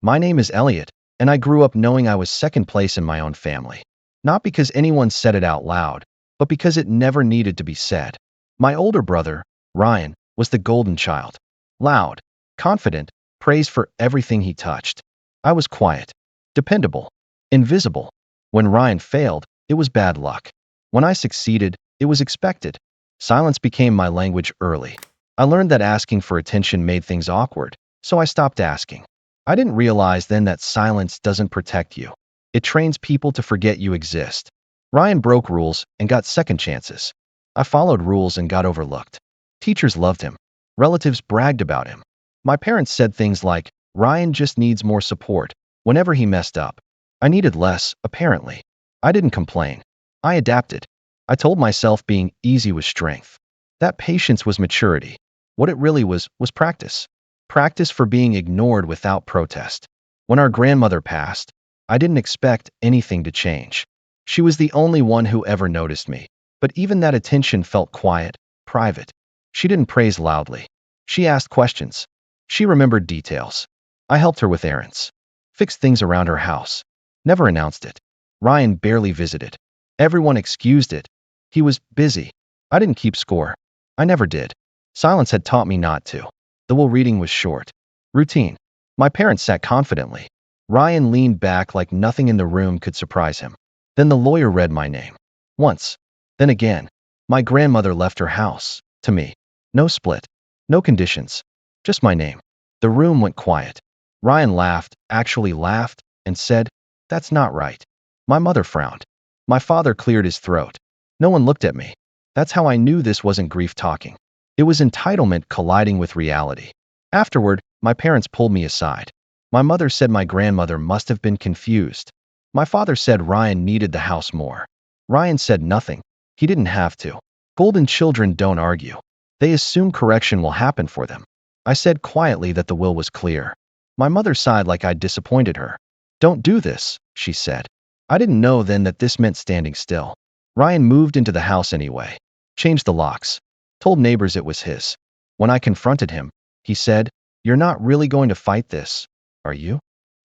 My name is Elliot, and I grew up knowing I was second place in my own family. Not because anyone said it out loud, but because it never needed to be said. My older brother, Ryan, was the golden child. Loud, confident, praised for everything he touched. I was quiet, dependable, invisible. When Ryan failed, it was bad luck. When I succeeded, it was expected. Silence became my language early. I learned that asking for attention made things awkward, so I stopped asking. I didn't realize then that silence doesn't protect you. It trains people to forget you exist. Ryan broke rules and got second chances. I followed rules and got overlooked. Teachers loved him. Relatives bragged about him. My parents said things like, "Ryan just needs more support," whenever he messed up. I needed less, apparently. I didn't complain. I adapted. I told myself being easy was strength. That patience was maturity. What it really was practice. Practice for being ignored without protest. When our grandmother passed, I didn't expect anything to change. She was the only one who ever noticed me, but even that attention felt quiet, private. She didn't praise loudly. She asked questions. She remembered details. I helped her with errands. Fixed things around her house. Never announced it. Ryan barely visited. Everyone excused it. He was busy. I didn't keep score. I never did. Silence had taught me not to. The will reading was short. Routine. My parents sat confidently. Ryan leaned back like nothing in the room could surprise him. Then the lawyer read my name. Once. Then again. My grandmother left her house. To me. No split. No conditions. Just my name. The room went quiet. Ryan laughed, actually laughed, and said, "That's not right." My mother frowned. My father cleared his throat. No one looked at me. That's how I knew this wasn't grief talking. It was entitlement colliding with reality. Afterward, my parents pulled me aside. My mother said my grandmother must have been confused. My father said Ryan needed the house more. Ryan said nothing. He didn't have to. Golden children don't argue. They assume correction will happen for them. I said quietly that the will was clear. My mother sighed like I'd disappointed her. "Don't do this," she said. I didn't know then that this meant standing still. Ryan moved into the house anyway. Changed the locks. Told neighbors it was his. When I confronted him, he said, "You're not really going to fight this, are you?"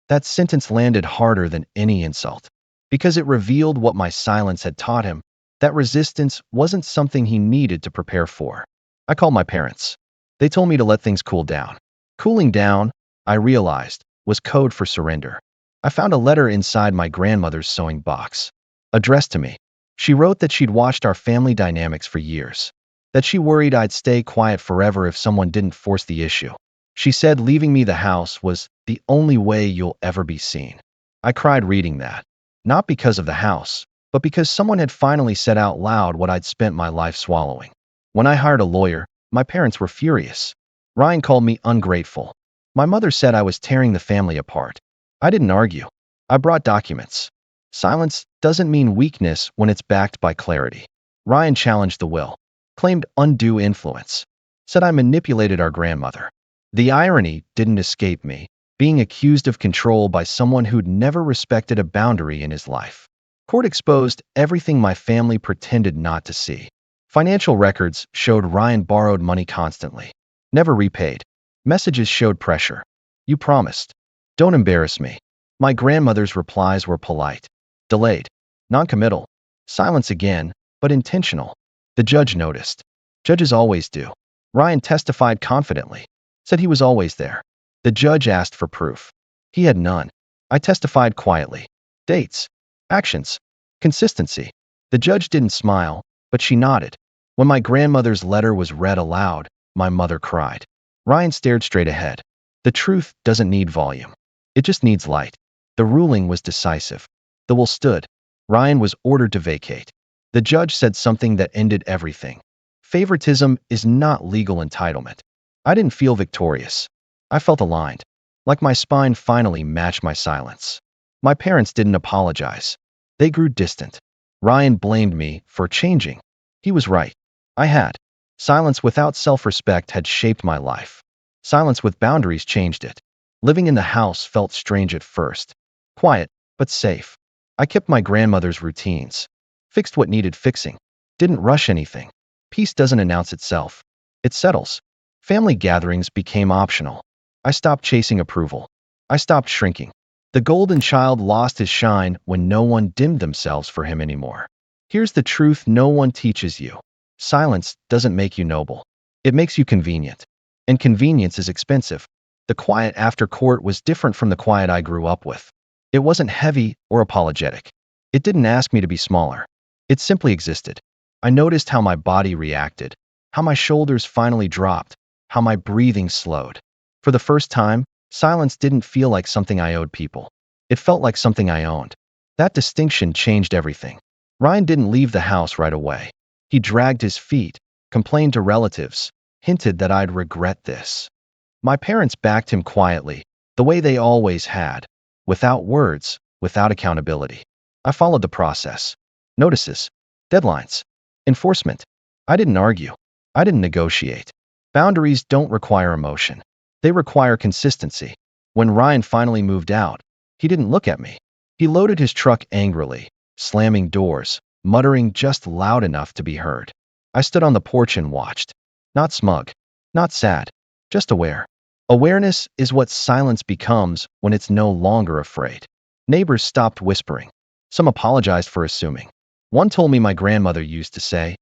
That sentence landed harder than any insult. Because it revealed what my silence had taught him, that resistance wasn't something he needed to prepare for. I called my parents. They told me to let things cool down. Cooling down, I realized, was code for surrender. I found a letter inside my grandmother's sewing box. Addressed to me. She wrote that she'd watched our family dynamics for years. That she worried I'd stay quiet forever if someone didn't force the issue. She said leaving me the house was the only way you'll ever be seen. I cried reading that. Not because of the house, but because someone had finally said out loud what I'd spent my life swallowing. When I hired a lawyer, my parents were furious. Ryan called me ungrateful. My mother said I was tearing the family apart. I didn't argue. I brought documents. Silence doesn't mean weakness when it's backed by clarity. Ryan challenged the will. Claimed undue influence. Said I manipulated our grandmother. The irony didn't escape me, being accused of control by someone who'd never respected a boundary in his life. Court exposed everything my family pretended not to see. Financial records showed Ryan borrowed money constantly. Never repaid. Messages showed pressure. "You promised. Don't embarrass me." My grandmother's replies were polite. Delayed. Non-committal. Silence again, but intentional. The judge noticed. Judges always do. Ryan testified confidently. Said he was always there. The judge asked for proof. He had none. I testified quietly. Dates. Actions. Consistency. The judge didn't smile, but she nodded. When my grandmother's letter was read aloud, my mother cried. Ryan stared straight ahead. The truth doesn't need volume. It just needs light. The ruling was decisive. The will stood. Ryan was ordered to vacate. The judge said something that ended everything. Favoritism is not legal entitlement. I didn't feel victorious. I felt aligned. Like my spine finally matched my silence. My parents didn't apologize. They grew distant. Ryan blamed me for changing. He was right. I had. Silence without self-respect had shaped my life. Silence with boundaries changed it. Living in the house felt strange at first. Quiet, but safe. I kept my grandmother's routines. Fixed what needed fixing. Didn't rush anything. Peace doesn't announce itself. It settles. Family gatherings became optional. I stopped chasing approval. I stopped shrinking. The golden child lost his shine when no one dimmed themselves for him anymore. Here's the truth no one teaches you. Silence doesn't make you noble. It makes you convenient. And convenience is expensive. The quiet after court was different from the quiet I grew up with. It wasn't heavy or apologetic. It didn't ask me to be smaller. It simply existed. I noticed how my body reacted, how my shoulders finally dropped, how my breathing slowed. For the first time, silence didn't feel like something I owed people. It felt like something I owned. That distinction changed everything. Ryan didn't leave the house right away. He dragged his feet, complained to relatives, hinted that I'd regret this. My parents backed him quietly, the way they always had, without words, without accountability. I followed the process. Notices, deadlines, enforcement. I didn't argue. I didn't negotiate. Boundaries don't require emotion. They require consistency. When Ryan finally moved out, he didn't look at me. He loaded his truck angrily, slamming doors, muttering just loud enough to be heard. I stood on the porch and watched. Not smug, not sad, just aware. Awareness is what silence becomes when it's no longer afraid. Neighbors stopped whispering. Some apologized for assuming. One told me my grandmother used to say,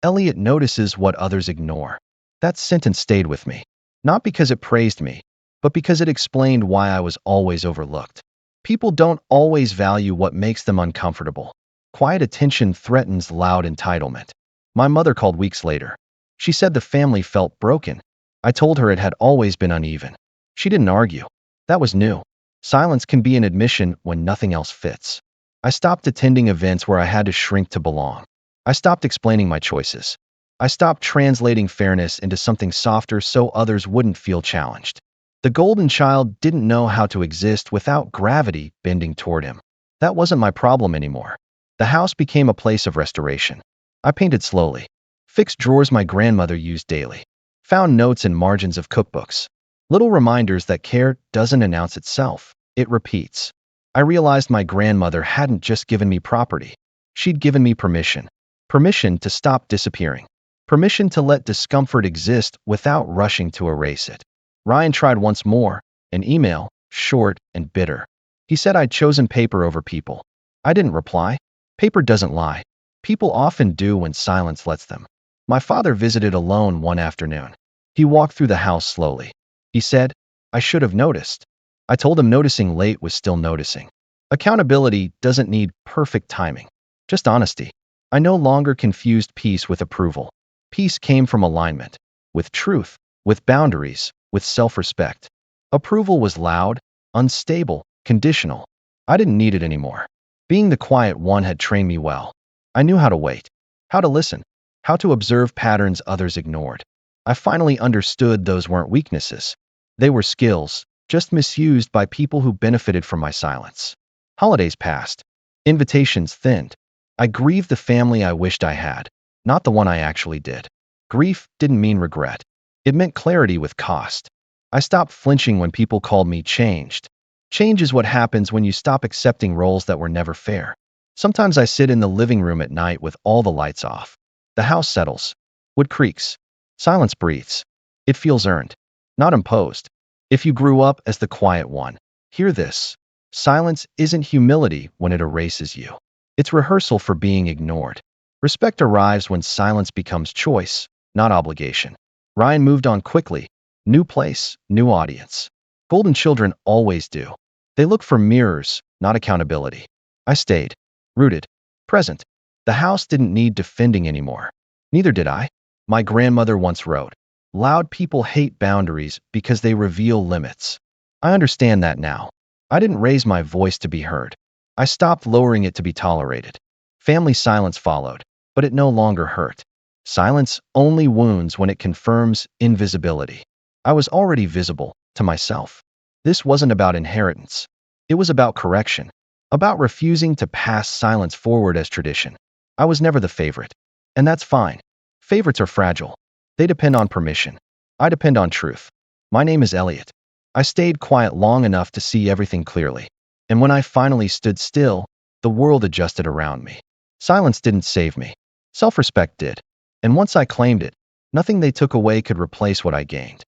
"Elliot notices what others ignore." That sentence stayed with me, not because it praised me, but because it explained why I was always overlooked. People don't always value what makes them uncomfortable. Quiet attention threatens loud entitlement. My mother called weeks later. She said the family felt broken. I told her it had always been uneven. She didn't argue. That was new. Silence can be an admission when nothing else fits. I stopped attending events where I had to shrink to belong. I stopped explaining my choices. I stopped translating fairness into something softer so others wouldn't feel challenged. The golden child didn't know how to exist without gravity bending toward him. That wasn't my problem anymore. The house became a place of restoration. I painted slowly, fixed drawers my grandmother used daily, found notes in margins of cookbooks. Little reminders that care doesn't announce itself, it repeats. I realized my grandmother hadn't just given me property. She'd given me permission. Permission to stop disappearing. Permission to let discomfort exist without rushing to erase it. Ryan tried once more, an email, short and bitter. He said I'd chosen paper over people. I didn't reply. Paper doesn't lie. People often do when silence lets them. My father visited alone one afternoon. He walked through the house slowly. He said, "I should have noticed." I told him noticing late was still noticing. Accountability doesn't need perfect timing, just honesty. I no longer confused peace with approval. Peace came from alignment, with truth, with boundaries, with self-respect. Approval was loud, unstable, conditional. I didn't need it anymore. Being the quiet one had trained me well. I knew how to wait, how to listen, how to observe patterns others ignored. I finally understood those weren't weaknesses. They were skills, just misused by people who benefited from my silence. Holidays passed. Invitations thinned. I grieved the family I wished I had, not the one I actually did. Grief didn't mean regret. It meant clarity with cost. I stopped flinching when people called me changed. Change is what happens when you stop accepting roles that were never fair. Sometimes I sit in the living room at night with all the lights off. The house settles. Wood creaks. Silence breathes. It feels earned, not imposed. If you grew up as the quiet one, hear this. Silence isn't humility when it erases you. It's rehearsal for being ignored. Respect arrives when silence becomes choice, not obligation. Ryan moved on quickly. New place, new audience. Golden children always do. They look for mirrors, not accountability. I stayed. Rooted. Present. The house didn't need defending anymore. Neither did I. My grandmother once wrote, "Loud people hate boundaries because they reveal limits." I understand that now. I didn't raise my voice to be heard. I stopped lowering it to be tolerated. Family silence followed, but it no longer hurt. Silence only wounds when it confirms invisibility. I was already visible, to myself. This wasn't about inheritance. It was about correction, about refusing to pass silence forward as tradition. I was never the favorite. And that's fine. Favorites are fragile. They depend on permission. I depend on truth. My name is Elliot. I stayed quiet long enough to see everything clearly. And when I finally stood still, the world adjusted around me. Silence didn't save me. Self-respect did. And once I claimed it, nothing they took away could replace what I gained.